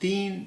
3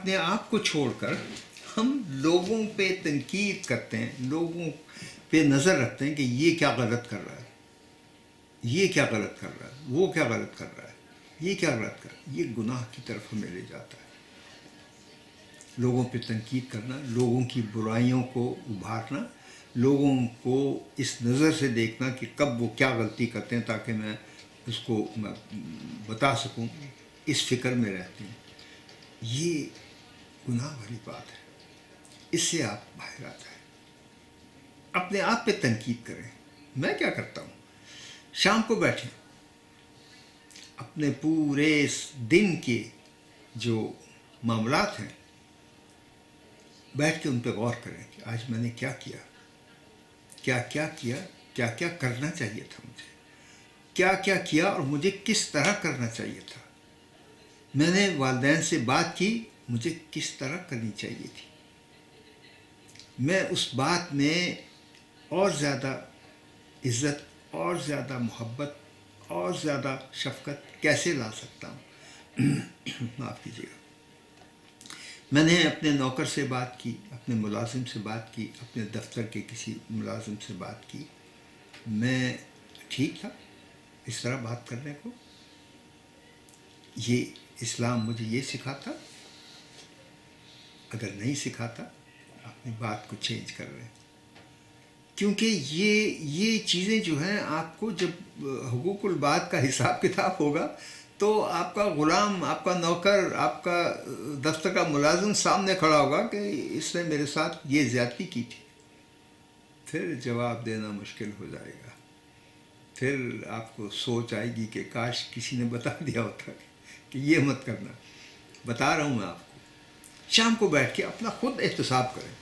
اپنے آپ کو چھوڑ کر ہم لوگوں پہ تنقید کرتے ہیں، لوگوں پہ نظر رکھتے ہیں کہ یہ کیا غلط کر رہا ہے، یہ کیا غلط کر رہا ہے، وہ کیا غلط کر رہا ہے، یہ کیا غلط کر رہا ہے، یہ گناہ کی طرف ہمیں لے جاتا ہے۔ لوگوں پہ تنقید کرنا، لوگوں کی برائیوں کو ابھارنا، لوگوں کو اس نظر سے دیکھنا کہ کب وہ کیا غلطی کرتے ہیں تاکہ میں اس کو بتا سکوں، اس فکر میں رہتے ہیں، یہ گناہ والی بات ہے۔ اس سے آپ باہر آتا ہے۔ اپنے آپ پہ تنقید کریں۔ میں کیا کرتا ہوں، شام کو بیٹھیں، اپنے پورے دن کے جو معاملات ہیں بیٹھ کے ان پہ غور کریں کہ آج میں نے کیا کیا، کیا کیا کیا، کیا کیا کرنا چاہیے تھا مجھے، کیا کیا کیا اور مجھے کس طرح کرنا چاہیے تھا۔ میں نے والدین سے بات کی، مجھے کس طرح کرنی چاہیے تھی۔ میں اس بات میں اور زیادہ عزت اور زیادہ محبت اور زیادہ شفقت کیسے لا سکتا ہوں۔ معاف کیجیے گا، میں نے اپنے نوکر سے بات کی، اپنے ملازم سے بات کی، اپنے دفتر کے کسی ملازم سے بات کی، میں ٹھیک تھا اس طرح بات کرنے کو؟ یہ اسلام مجھے یہ سکھاتا؟ اگر نہیں سکھاتا اپنی بات کو چینج کر رہے ہیں، کیونکہ یہ چیزیں جو ہیں آپ کو جب حقوق العباد کا حساب کتاب ہوگا تو آپ کا غلام، آپ کا نوکر، آپ کا دفتر کا ملازم سامنے کھڑا ہوگا کہ اس نے میرے ساتھ یہ زیادتی کی تھی، پھر جواب دینا مشکل ہو جائے گا۔ پھر آپ کو سوچ آئے گی کہ کاش کسی نے بتا دیا ہوتا کہ یہ مت کرنا۔ بتا رہا ہوں میں آپ کو، شام کو بیٹھ کے اپنا خود احتساب کریں۔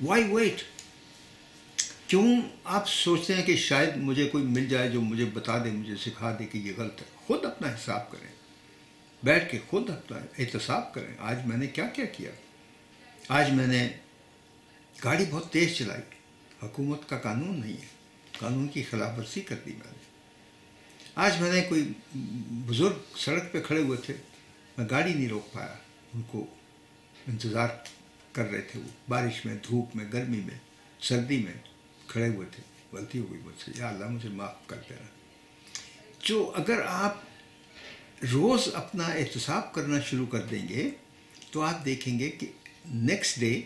Why wait? کیوں آپ سوچتے ہیں کہ شاید مجھے کوئی مل جائے جو مجھے بتا دے، مجھے سکھا دے کہ یہ غلط ہے؟ خود اپنا حساب کریں، بیٹھ کے خود اپنا احتساب کریں۔ آج میں نے کیا کیا کیا؟ آج میں نے گاڑی بہت تیز چلائی، حکومت کا قانون نہیں ہے، قانون کی خلاف ورزی کر دی میں نے۔ آج میں نے کوئی بزرگ سڑک پہ کھڑے ہوئے تھے، میں گاڑی نہیں روک پایا، ان کو انتظار کر رہے تھے، وہ بارش میں، دھوپ میں، گرمی میں، سردی میں کھڑے ہوئے تھے، غلطی ہو گئی مجھ سے، یا اللہ مجھے معاف کر دینا۔ جو اگر آپ روز اپنا احتساب کرنا شروع کر دیں گے تو آپ دیکھیں گے کہ next day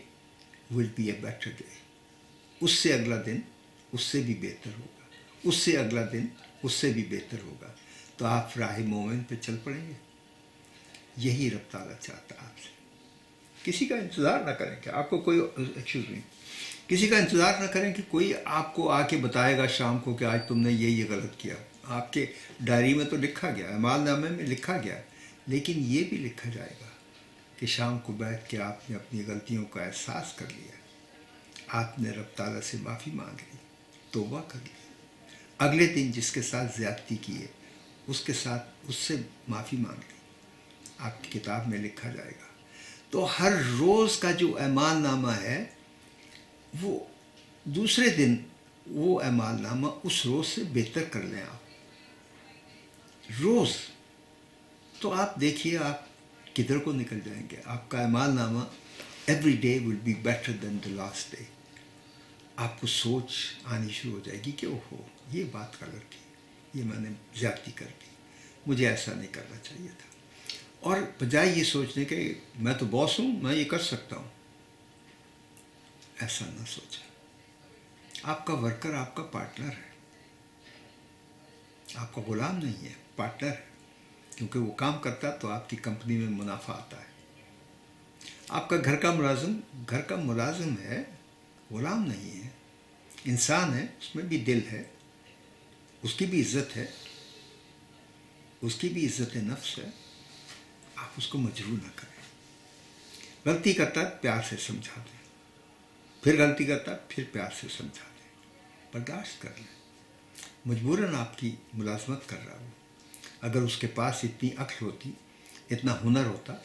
will be a better day, اس سے اگلا دن اس سے بھی بہتر ہوگا، اس سے اگلا دن اس سے بھی بہتر ہوگا، تو آپ راہ مومن پہ چل پڑیں گے۔ یہی رب تعالیٰ چاہتا ہے آپ سے۔ کسی کا انتظار نہ کریں کہ آپ کو کوئی کسی کا انتظار نہ کریں کہ کوئی آپ کو آ کے بتائے گا شام کو کہ آج تم نے یہ غلط کیا۔ آپ کے ڈائری میں تو لکھا گیا، اعمال نامے میں لکھا گیا، لیکن یہ بھی لکھا جائے گا کہ شام کو بیٹھ کے آپ نے اپنی غلطیوں کا احساس کر لیا، آپ نے رب تعالیٰ سے معافی مانگ لی، توبہ کر لی، اگلے دن جس کے ساتھ زیادتی کی ہے اس سے معافی مانگ لی، آپ کی کتاب میں لکھا جائے گا۔ تو ہر روز کا جو اعمال نامہ ہے وہ دوسرے دن وہ اعمال نامہ اس روز سے بہتر کر لیں آپ روز، تو آپ دیکھیے آپ کدھر کو نکل جائیں گے۔ آپ کا اعمال نامہ every day will be better than the last day. آپ کو سوچ آنی شروع ہو جائے گی کہ اوہو یہ بات غلط کی، یہ میں نے زیادتی کر دی، مجھے ایسا نہیں کرنا چاہیے تھا۔ اور بجائے یہ سوچنے کہ میں تو باس ہوں، میں یہ کر سکتا ہوں، ایسا نہ سوچیں۔ آپ کا ورکر آپ کا پارٹنر ہے، آپ کا غلام نہیں ہے، پارٹنر ہے، کیونکہ وہ کام کرتا ہے تو آپ کی کمپنی میں منافع آتا ہے۔ آپ کا گھر کا ملازم ہے، غلام نہیں ہے، انسان ہے، اس میں بھی دل ہے، اس کی بھی عزت ہے، اس کی بھی عزت نفس ہے۔ آپ اس کو مجروح نہ کریں۔ غلطی کرتا ہے پیار سے سمجھا دیں، پھر غلطی کرتا ہے پھر پیار سے سمجھا دیں، برداشت کر لیں۔ مجبوراً آپ کی ملازمت کر رہا ہو، اگر اس کے پاس اتنی عقل ہوتی، اتنا ہنر ہوتا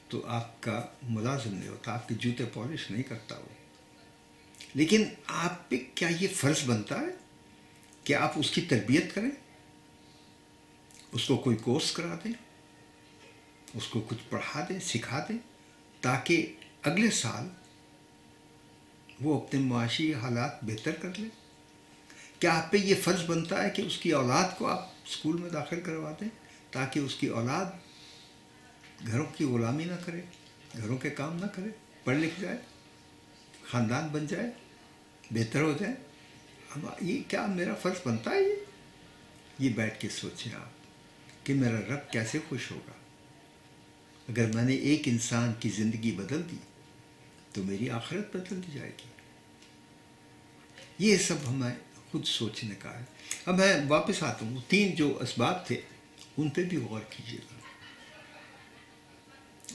تو آپ کا ملازم نہیں ہوتا، آپ کے جوتے پالش نہیں کرتا وہ۔ لیکن آپ پہ کیا یہ فرض بنتا ہے کہ آپ اس کی تربیت کریں، اس کو کوئی کورس کرا دیں، اس کو کچھ پڑھا دیں، سکھا دیں، تاکہ اگلے سال وہ اپنے معاشی حالات بہتر کر لے؟ کیا آپ پہ یہ فرض بنتا ہے کہ اس کی اولاد کو آپ اسکول میں داخل کروا دیں تاکہ اس کی اولاد گھروں کی غلامی نہ کرے، گھروں کے کام نہ کرے، پڑھ لکھ جائے، خاندان بن جائے، بہتر ہو جائے؟ اب یہ کیا میرا فرض بنتا ہے؟ یہ بیٹھ کے سوچیں آپ کہ میرا رب کیسے خوش ہوگا اگر میں نے ایک انسان کی زندگی بدل دی تو میری آخرت بدل دی جائے گی۔ یہ سب ہمیں خود سوچنے کا ہے۔ اب میں واپس آتا ہوں، 3 جو اسباب تھے ان پہ بھی غور کیجیے گا،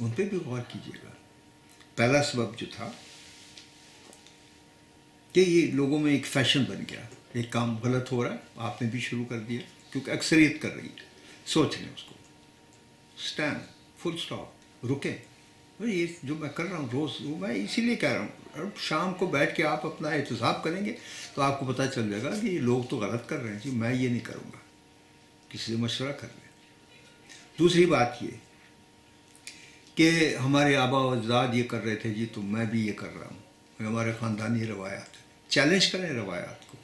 ان پہ بھی غور کیجیے گا۔ پہلا سبب جو تھا کہ یہ لوگوں میں ایک فیشن بن گیا، ایک کام غلط ہو رہا ہے آپ نے بھی شروع کر دیا کیونکہ اکثریت کر رہی ہے، سوچ لیں اس کو، اسٹینڈ، فل اسٹاپ، رکیں، یہ جو میں کر رہا ہوں روز، وہ میں اسی لیے کہہ رہا ہوں۔ اب شام کو بیٹھ کے آپ اپنا احتساب کریں گے تو آپ کو پتہ چل جائے گا کہ یہ لوگ تو غلط کر رہے ہیں، جی میں یہ نہیں کروں گا، کسی سے مشورہ کر لیں۔ دوسری بات یہ کہ ہمارے آبا و اجداد یہ کر رہے تھے جی تو میں بھی یہ کر رہا ہوں، ہمارے خاندانی روایات ہیں، چیلنج کریں روایات کو،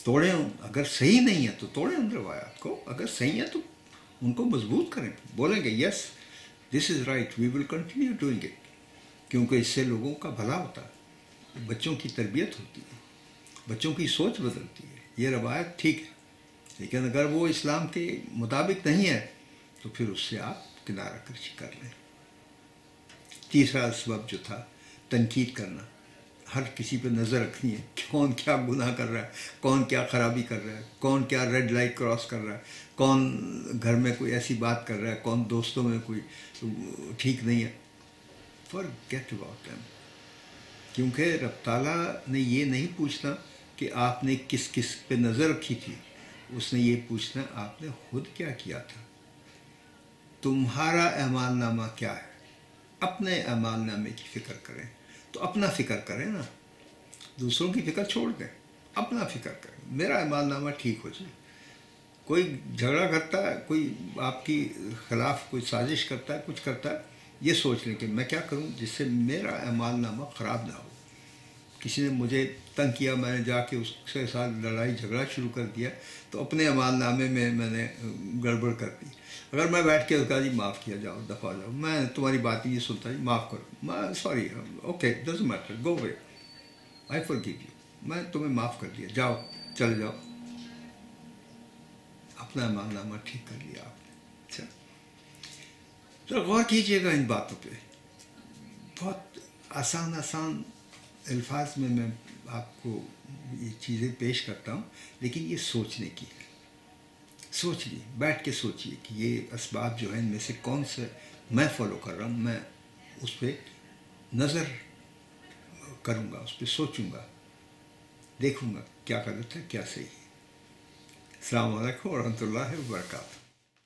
توڑیں، اگر صحیح نہیں ہے تو توڑیں ان روایات کو، اگر صحیح ہے تو ان کو مضبوط کریں، بولیں گے yes this is right, we will continue doing it, کیونکہ اس سے لوگوں کا بھلا ہوتا ہے، بچوں کی تربیت ہوتی ہے، بچوں کی سوچ بدلتی ہے، یہ روایت ٹھیک ہے، لیکن اگر وہ اسلام کے مطابق نہیں ہے تو پھر اس سے آپ کنارہ کشی کر لیں۔ تیسرا سبب جو تھا تنقید کرنا، ہر کسی پہ نظر رکھنی ہے کہ کون کیا گناہ کر رہا ہے، کون کیا خرابی کر رہا ہے، کون کیا ریڈ لائٹ کراس کر رہا ہے، کون گھر میں کوئی ایسی بات کر رہا ہے، کون دوستوں میں کوئی ٹھیک نہیں ہے۔ forget about them، کیونکہ رب تعالیٰ نے یہ نہیں پوچھنا کہ آپ نے کس کس پہ نظر رکھی تھی، اس نے یہ پوچھنا آپ نے خود کیا کیا تھا، تمہارا اعمال نامہ کیا ہے۔ اپنے اعمال نامے کی فکر کریں تو اپنا فکر کریں نا، دوسروں کی فکر چھوڑ دیں، اپنا فکر کریں، میرا اعمال نامہ ٹھیک ہو جائے۔ کوئی جھگڑا کرتا ہے، کوئی آپ کی خلاف کوئی سازش کرتا ہے، کچھ کرتا ہے، یہ سوچ لیں کہ میں کیا کروں جس سے میرا اعمال نامہ خراب نہ ہو۔ کسی نے مجھے تنگ کیا، میں نے جا کے اس کے ساتھ لڑائی جھگڑا شروع کر دیا تو اپنے اعمال نامے میں نے گڑبڑ کر دی۔ اگر میں بیٹھ کے کہا جی معاف کیا جاؤ، دفعہ جاؤ، میں تمہاری بات ہی نہیں سنتا، جی معاف کرو، میں sorry, okay doesn't matter, go way, I forgive you, میں تمہیں معاف کر دیا، جاؤ چلے جاؤ، اپنا اعمال نامہ ٹھیک کر لیا آپ نے۔ اچھا تو غور کیجیے گا ان باتوں پہ، بہت آسان آسان الفاظ میں آپ کو یہ چیزیں پیش کرتا ہوں، لیکن یہ سوچنے کی ہے، سوچیے، بیٹھ کے سوچیے کہ یہ اسباب جو ہیں ان میں سے کون سے میں فالو کر رہا ہوں، میں اس پہ نظر کروں گا، اس پہ سوچوں گا، دیکھوں گا کیا غلط ہے کیا صحیح ہے۔ السلام علیکم ورحمۃ اللہ وبرکاتہ۔